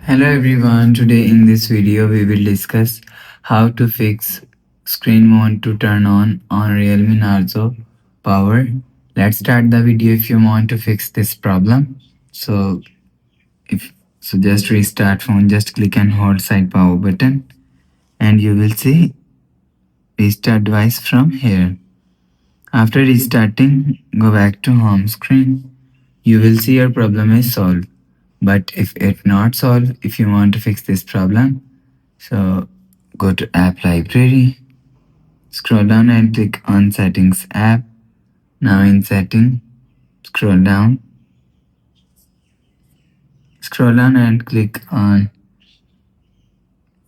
Hello everyone, today in this video we will discuss how to fix screen mode to turn on Realme Narzo power. Let's start the video if you want to fix this problem. So if just restart phone, just click and hold side power button and you will see restart device from here. After restarting, go back to home screen. You will see your problem is solved. But if it not solved, if you want to fix this problem, so go to app library, scroll down and click on settings app. Now in setting, scroll down and click on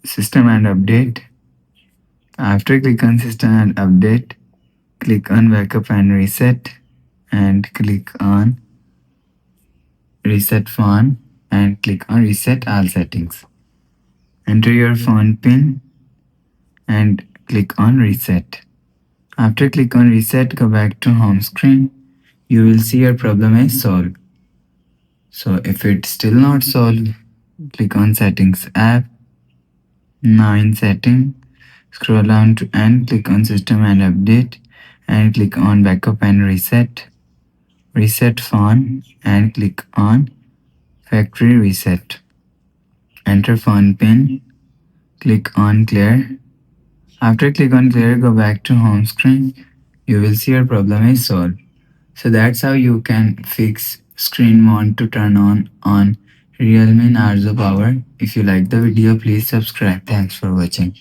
system and update. After click on system and update, click on backup and reset and click on reset phone and click on reset all settings. Enter your phone pin and click on reset. After click on reset, go back to home screen. You will see your problem is solved. So if it's still not solved, click on settings app. Now in setting, scroll down to and click on system and update and click on backup and reset. Reset phone and click on factory reset. Enter phone pin, click on clear. After click on clear, go back to home screen. You will see your problem is solved. So that's how you can fix screen mode to turn on Realme Narzo Power. If you like the video, please subscribe. Thanks for watching.